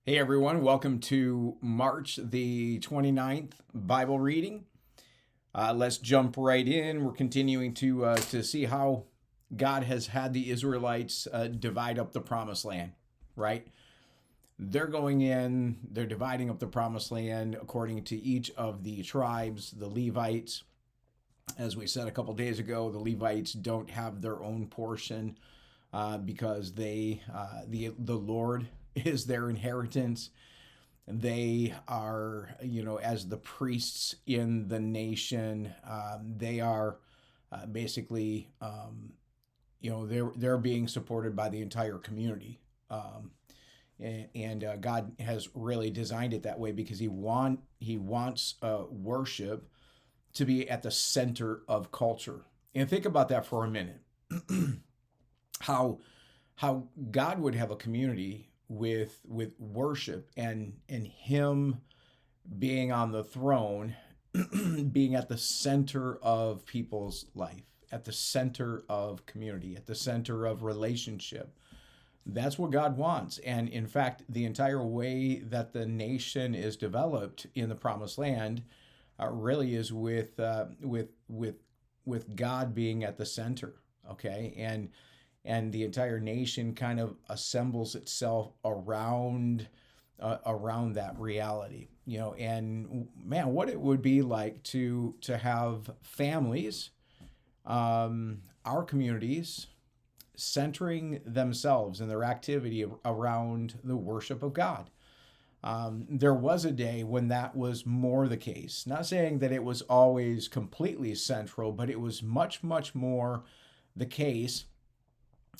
Hey everyone, welcome to March the 29th Bible reading. Let's jump right in. We're continuing to see how God has had the Israelites divide up the promised land, right? They're going in, they're dividing up the promised land according to each of the tribes, the Levites. As we said a couple days ago, the Levites don't have their own portion because the Lord is their inheritance. They are, as the priests in the nation, they are basically, they're being supported by the entire community. And God has really designed it that way because He wants worship to be at the center of culture. And think about that for a minute. how how God would have a community with worship and Him being on the throne, being at the center of people's life, at the center of community, at the center of relationship. That's what God wants. And in fact, the entire way that the nation is developed in the Promised Land really is with God being at the center. Okay, and the entire nation kind of assembles itself around that reality. And man, what it would be like to have families, our communities, centering themselves and their activity around the worship of God. There was a day when that was more the case. Not saying that it was always completely central, but it was much, much more the case.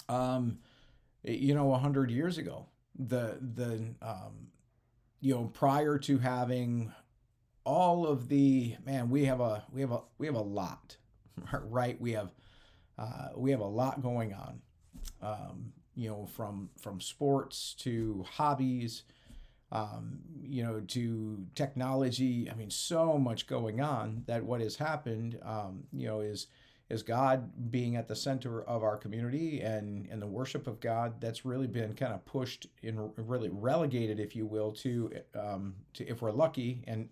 100 years ago, prior to having all of we have a lot, right? We have a lot going on. From sports to hobbies, to technology. I mean, so much going on that what has happened, is God being at the center of our community and the worship of God. That's really been kind of pushed and really relegated, if you will, to if we're lucky, an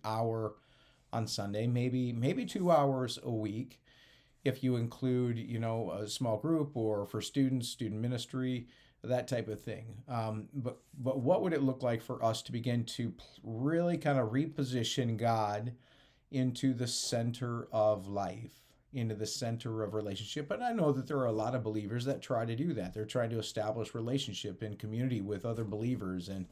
hour on Sunday, maybe 2 hours a week, if you include a small group or for student ministry, that type of thing. But what would it look like for us to begin to really kind of reposition God into the center of life, into the center of relationship? But I know that there are a lot of believers that try to do that. They're trying to establish relationship and community with other believers, and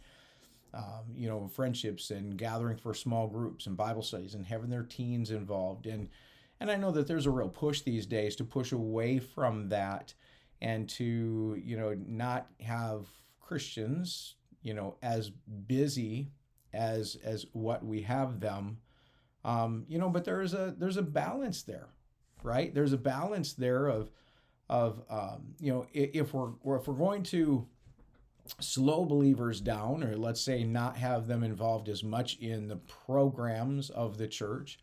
friendships, and gathering for small groups and Bible studies, and having their teens involved. And I know that there's a real push these days to push away from that and to not have Christians as busy as what we have them. But there's a balance there, right? There's a balance there of if we're going to slow believers down, or let's say not have them involved as much in the programs of the church.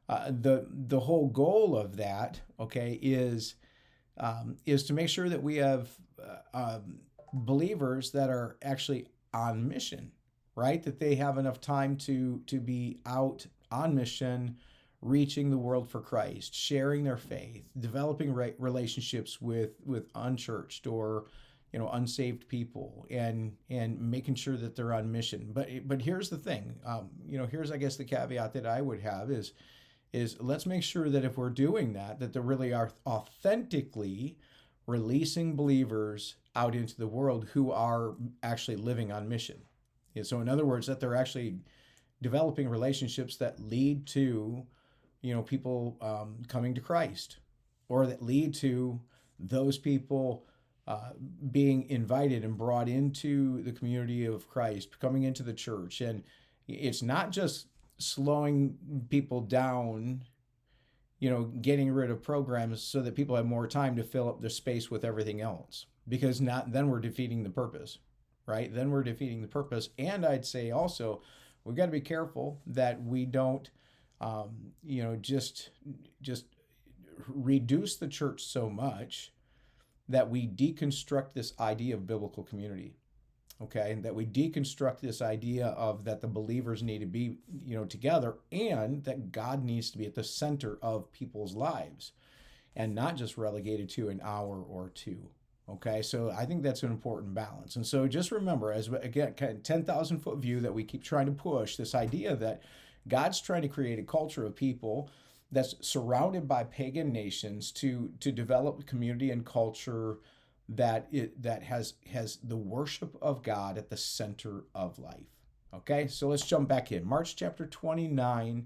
The whole goal of that, okay, is to make sure that we have believers that are actually on mission, right? That they have enough time to be out on mission, reaching the world for Christ, sharing their faith, developing relationships with unchurched or unsaved people, and making sure that they're on mission. But here's the thing, here's, I guess, the caveat that I would have is let's make sure that if we're doing that there really are authentically releasing believers out into the world who are actually living on mission. And so in other words, that they're actually developing relationships that lead to people coming to Christ, or that lead to those people being invited and brought into the community of Christ, coming into the church. And it's not just slowing people down, getting rid of programs so that people have more time to fill up their space with everything else, because then we're defeating the purpose, right? Then we're defeating the purpose. And I'd say also, we've got to be careful that we don't, just reduce the church so much that we deconstruct this idea of biblical community. Okay, and that we deconstruct this idea of that the believers need to be, together, and that God needs to be at the center of people's lives and not just relegated to an hour or two. Okay, so I think that's an important balance. And so just remember, as again, kind of 10,000 foot view that we keep trying to push, this idea that God's trying to create a culture of people that's surrounded by pagan nations to develop community and culture that has the worship of God at the center of life. Okay, so let's jump back in. March 29,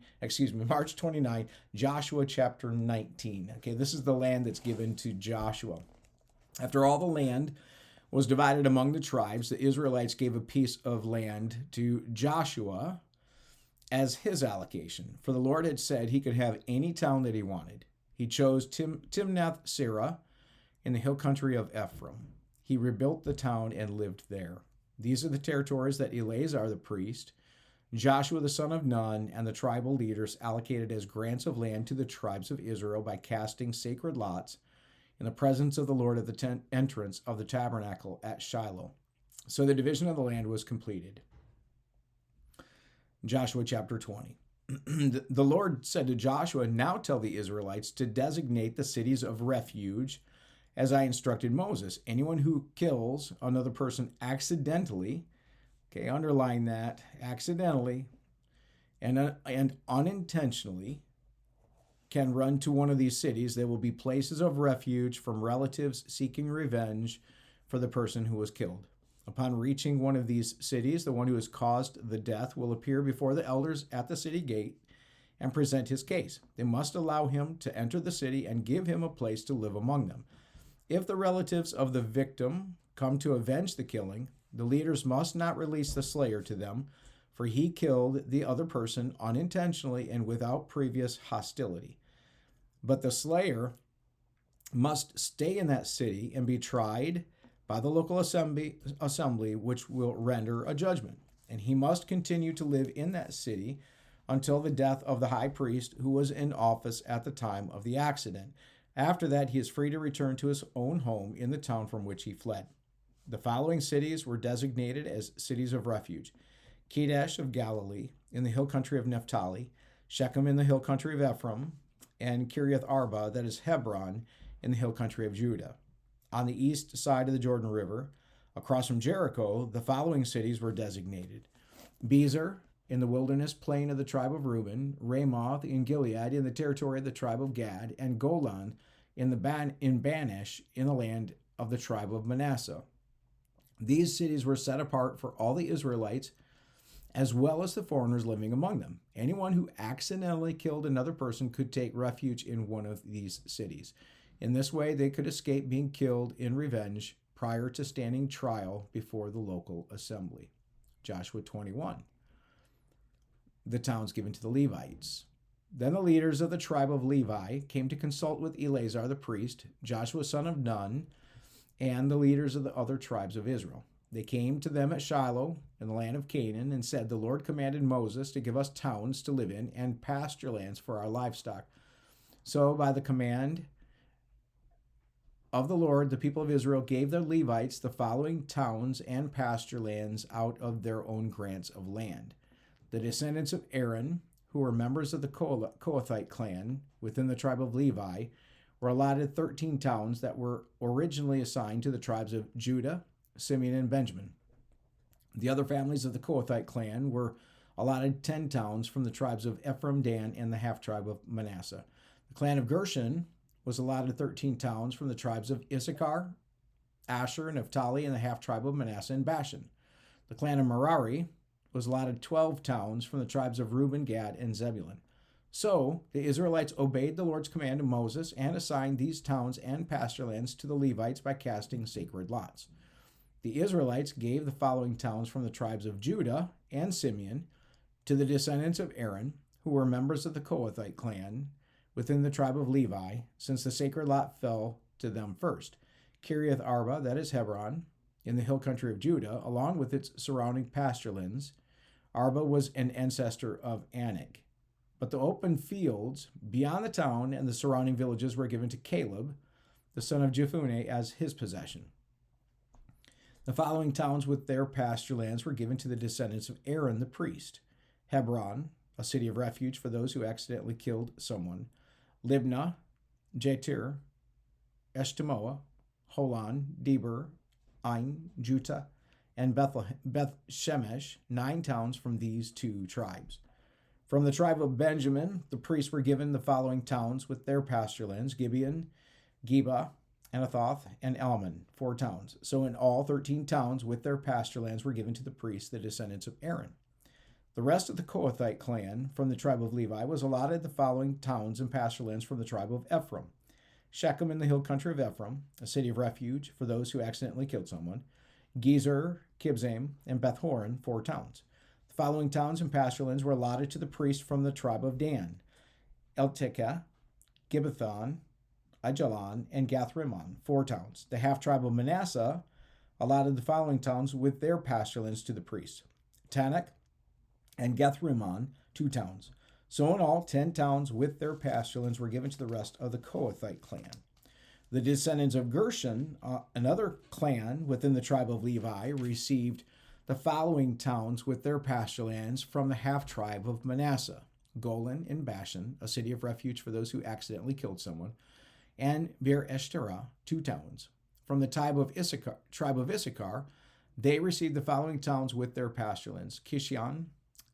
Joshua chapter 19. Okay, this is the land that's given to Joshua. After all the land was divided among the tribes, the Israelites gave a piece of land to Joshua as his allocation. For the Lord had said he could have any town that he wanted. He chose Timnath-Serah in the hill country of Ephraim. He rebuilt the town and lived there. These are the territories that Eleazar the priest, Joshua the son of Nun, and the tribal leaders allocated as grants of land to the tribes of Israel by casting sacred lots in the presence of the Lord at the entrance of the tabernacle at Shiloh. So the division of the land was completed. Joshua chapter 20. The Lord said to Joshua, "Now tell the Israelites to designate the cities of refuge as I instructed Moses. Anyone who kills another person accidentally," okay, underline that, accidentally and unintentionally, can run to one of these cities. They will be places of refuge from relatives seeking revenge for the person who was killed. Upon reaching one of these cities, the one who has caused the death will appear before the elders at the city gate and present his case. They must allow him to enter the city and give him a place to live among them. If the relatives of the victim come to avenge the killing, the leaders must not release the slayer to them, for he killed the other person unintentionally and without previous hostility. But the slayer must stay in that city and be tried by the local assembly, which will render a judgment. And he must continue to live in that city until the death of the high priest who was in office at the time of the accident. After that, he is free to return to his own home in the town from which he fled. The following cities were designated as cities of refuge: Kadesh of Galilee in the hill country of Naphtali, Shechem in the hill country of Ephraim, and Kiriath Arba, that is Hebron, in the hill country of Judah. On the east side of the Jordan River, across from Jericho, the following cities were designated: Bezer in the wilderness plain of the tribe of Reuben, Ramoth in Gilead in the territory of the tribe of Gad, and Golan in Banish in the land of the tribe of Manasseh. These cities were set apart for all the Israelites, as well as the foreigners living among them. Anyone who accidentally killed another person could take refuge in one of these cities. In this way, they could escape being killed in revenge prior to standing trial before the local assembly. Joshua 21. The towns given to the Levites. Then the leaders of the tribe of Levi came to consult with Eleazar the priest, Joshua son of Nun, and the leaders of the other tribes of Israel. They came to them at Shiloh in the land of Canaan and said, "The Lord commanded Moses to give us towns to live in and pasture lands for our livestock." So by the command of the Lord, the people of Israel gave the Levites the following towns and pasture lands out of their own grants of land. The descendants of Aaron, who were members of the Kohathite clan within the tribe of Levi, were allotted 13 towns that were originally assigned to the tribes of Judah, Simeon, and Benjamin. The other families of the Kohathite clan were allotted 10 towns from the tribes of Ephraim, Dan, and the half-tribe of Manasseh. The clan of Gershon was allotted 13 towns from the tribes of Issachar, Asher, Naphtali, and the half-tribe of Manasseh and Bashan. The clan of Merari was allotted 12 towns from the tribes of Reuben, Gad, and Zebulun. So the Israelites obeyed the Lord's command to Moses and assigned these towns and pasture lands to the Levites by casting sacred lots. The Israelites gave the following towns from the tribes of Judah and Simeon to the descendants of Aaron, who were members of the Kohathite clan within the tribe of Levi, since the sacred lot fell to them first: Kiriath Arba, that is Hebron, in the hill country of Judah, along with its surrounding pasture lands. Arba was an ancestor of Anak. But the open fields beyond the town and the surrounding villages were given to Caleb, the son of Jephunneh, as his possession. The following towns with their pasture lands were given to the descendants of Aaron the priest: Hebron, a city of refuge for those who accidentally killed someone; Libnah, Jatir, Eshtemoa, Holon, Deber, Ain, Juttah, and Beth Shemesh, 9 towns from these 2 tribes. From the tribe of Benjamin, the priests were given the following towns with their pasture lands: Gibeon, Geba, Anathoth, and Almon, 4 towns. So in all, 13 towns with their pasture lands were given to the priests, the descendants of Aaron. The rest of the Kohathite clan from the tribe of Levi was allotted the following towns and pasture lands from the tribe of Ephraim: Shechem in the hill country of Ephraim, a city of refuge for those who accidentally killed someone; Gezer, Kibzaim, and Beth Horon, 4 towns. The following towns and pasture lands were allotted to the priests from the tribe of Dan: Eltekeh, Gibbethon, Ajalon, and Gath-Rimmon, 4 towns. The half-tribe of Manasseh allotted the following towns with their pasture lands to the priests: Tanakh and Gath-Rimmon, 2 towns. So in all, 10 towns with their pasture lands were given to the rest of the Kohathite clan. The descendants of Gershon, another clan within the tribe of Levi, received the following towns with their pasture lands from the half-tribe of Manasseh: Golan in Bashan, a city of refuge for those who accidentally killed someone; and Beer Eshtera, 2 towns. From the tribe of Issachar, they received the following towns with their pasture lands: Kishion,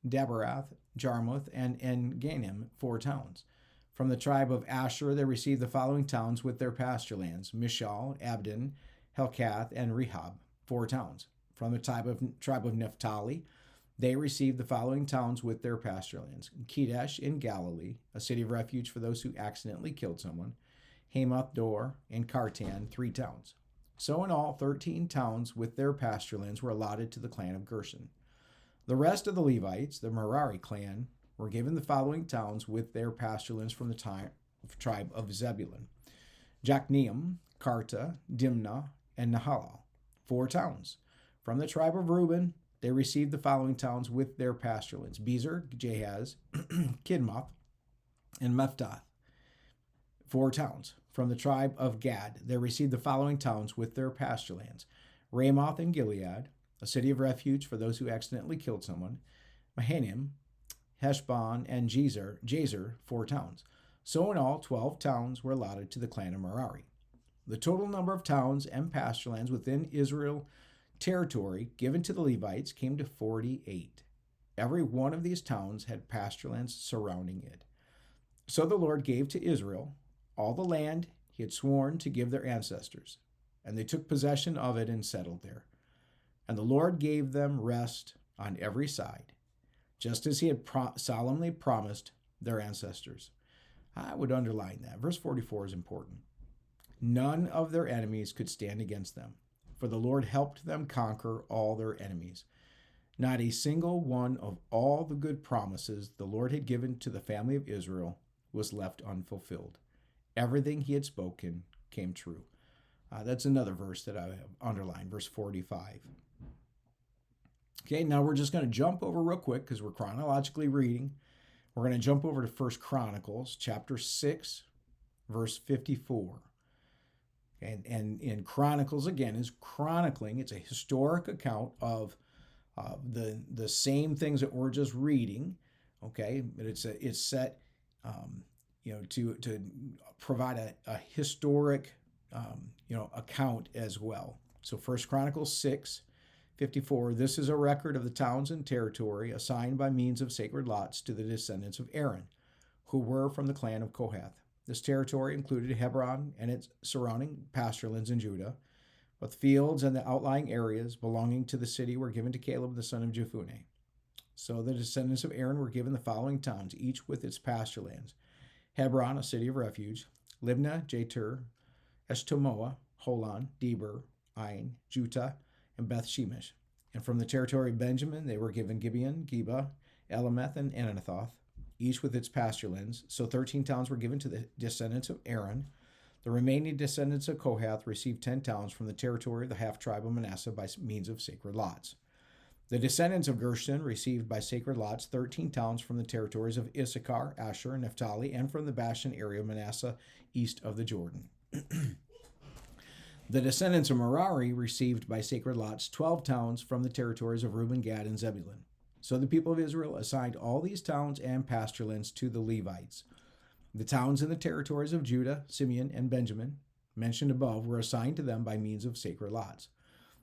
Daberath, Jarmuth, and En-Ganim, 4 towns. From the tribe of Asher, they received the following towns with their pasture lands: Mishal, Abdon, Helkath, and Rehob, 4 towns. From the tribe of Naphtali, they received the following towns with their pasture lands: Kedesh in Galilee, a city of refuge for those who accidentally killed someone; Hamath Dor, and Kartan, 3 towns. So in all, 13 towns with their pasture lands were allotted to the clan of Gershon. The rest of the Levites, the Merari clan, were given the following towns with their pasture lands from the tribe of Zebulun: Jokneam, Karta, Dimnah, and Nahalal, 4 towns. From the tribe of Reuben, they received the following towns with their pasture lands: Bezer, Jahaz, Kidmoth, and Mephtath, 4 towns. From the tribe of Gad, they received the following towns with their pasture lands: Ramoth in Gilead, a city of refuge for those who accidentally killed someone; Mahanaim, Heshbon, and Jazer, 4 towns. So in all, 12 towns were allotted to the clan of Merari. The total number of towns and pasture lands within Israel territory given to the Levites came to 48. Every one of these towns had pasture lands surrounding it. So the Lord gave to Israel all the land he had sworn to give their ancestors, and they took possession of it and settled there. And the Lord gave them rest on every side, just as he had solemnly promised their ancestors. I would underline that. Verse 44 is important. None of their enemies could stand against them, for the Lord helped them conquer all their enemies. Not a single one of all the good promises the Lord had given to the family of Israel was left unfulfilled. Everything he had spoken came true. That's another verse that I have underlined, verse 45. Okay, now we're just going to jump over real quick because we're chronologically reading. We're going to jump over to 1 Chronicles chapter 6, verse 54. And in Chronicles, again, is chronicling. It's a historic account of the same things that we're just reading. Okay, but it's set to provide a historic account as well. So 1 Chronicles 6:54. This is a record of the towns and territory assigned by means of sacred lots to the descendants of Aaron, who were from the clan of Kohath. This territory included Hebron and its surrounding pasture lands in Judah, but the fields and the outlying areas belonging to the city were given to Caleb the son of Jephunneh. So the descendants of Aaron were given the following towns, each with its pasture lands: Hebron, a city of refuge; Libnah, Jatir, Eshtemoa, Holon, Deber, Ain, Juttah, and Beth Shemesh. And from the territory of Benjamin, they were given Gibeon, Geba, Elameth, and Anathoth, each with its pasture lands. So 13 towns were given to the descendants of Aaron. The remaining descendants of Kohath received 10 towns from the territory of the half-tribe of Manasseh by means of sacred lots. The descendants of Gershon received by sacred lots 13 towns from the territories of Issachar, Asher, and Naphtali, and from the Bashan area of Manasseh east of the Jordan. The descendants of Merari received by sacred lots 12 towns from the territories of Reuben, Gad, and Zebulun. So the people of Israel assigned all these towns and pasture lands to the Levites. The towns in the territories of Judah, Simeon, and Benjamin, mentioned above, were assigned to them by means of sacred lots.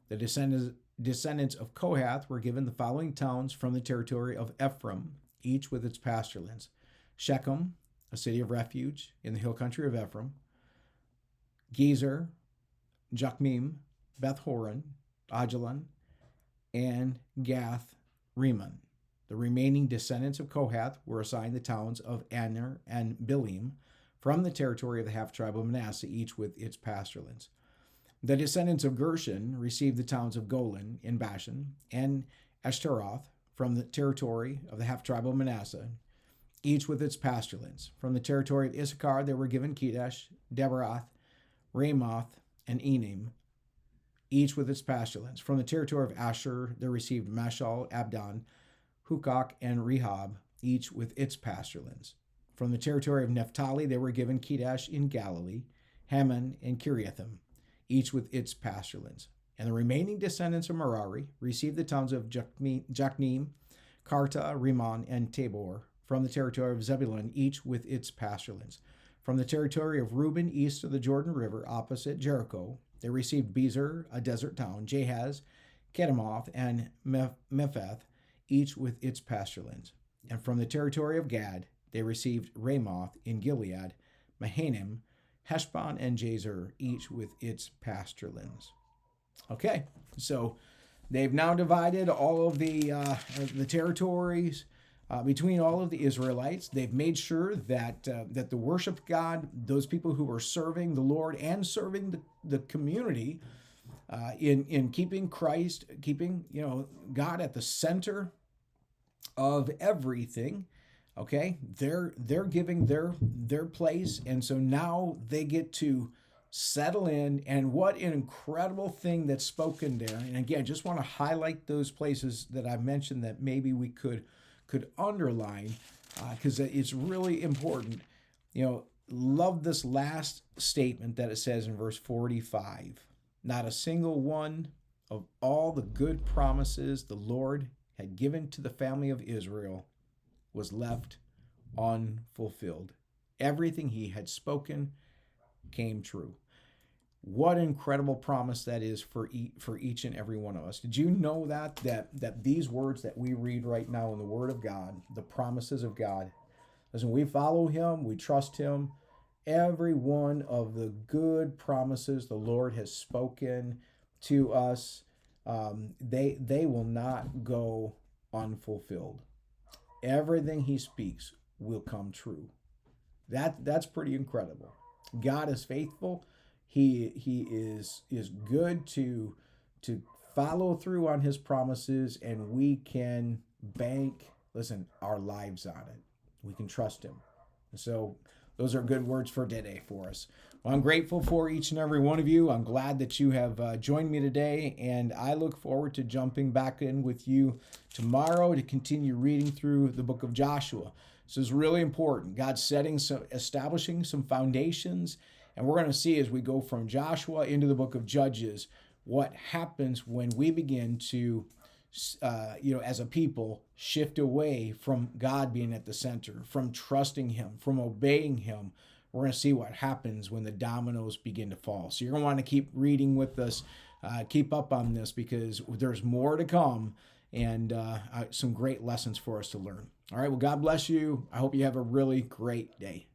The descendants of Kohath were given the following towns from the territory of Ephraim, each with its pasture lands: Shechem, a city of refuge in the hill country of Ephraim; Gezer, Jokmeam, Beth Horon, Ajalon, and Gath Rimmon. The remaining descendants of Kohath were assigned the towns of Aner and Bilim from the territory of the half-tribe of Manasseh, each with its pasture lands. The descendants of Gershon received the towns of Golan in Bashan and Ashtaroth from the territory of the half-tribe of Manasseh, each with its pasture lands. From the territory of Issachar they were given Kedesh, Debaroth, Ramoth, and Enim, each with its pasture lands. From the territory of Asher they received Mashal, Abdon, Hukok, and Rehob, each with its pasture lands. From the territory of Naphtali they were given Kedesh in Galilee, Hammon, and Kiriathim, each with its pasture lands. And the remaining descendants of Merari received the towns of Jokneam, Karta, Rimmon, and Tabor from the territory of Zebulun, each with its pasture lands. From the territory of Reuben, east of the Jordan River, opposite Jericho, they received Bezer, a desert town, Jahaz, Kedemoth, and Mepheth, each with its pasture lands. And from the territory of Gad, they received Ramoth in Gilead, Mahanaim, Heshbon, and Jazer, each with its pasture lands. Okay, so they've now divided all of the territories between all of the Israelites. They've made sure that that the worship God, those people who are serving the Lord and serving the community in keeping Christ, keeping God at the center of everything. Okay, they're giving their place, and so now they get to settle in. And what an incredible thing that's spoken there. And again, just want to highlight those places that I've mentioned that maybe we could underline because it's really important. Love this last statement that it says in verse 45. Not a single one of all the good promises the Lord had given to the family of Israel was left unfulfilled. Everything he had spoken came true. What an incredible promise that is for each and every one of us. Did you know that these words that we read right now in the Word of God, the promises of God, listen, we follow him, we trust him, every one of the good promises the Lord has spoken to us, they will not go unfulfilled. Everything he speaks will come true. That's pretty incredible. God is faithful. He is good to follow through on his promises, and we can bank, our lives on it. We can trust him. And so those are good words for today for us. Well, I'm grateful for each and every one of you. I'm glad that you have joined me today, and I look forward to jumping back in with you tomorrow to continue reading through the book of Joshua. This is really important. God's establishing some foundations, and we're going to see as we go from Joshua into the book of Judges what happens when we begin to, as a people, shift away from God being at the center, from trusting him, from obeying him. We're going to see what happens when the dominoes begin to fall. So you're going to want to keep reading with us, keep up on this, because there's more to come and some great lessons for us to learn. All right, well, God bless you. I hope you have a really great day.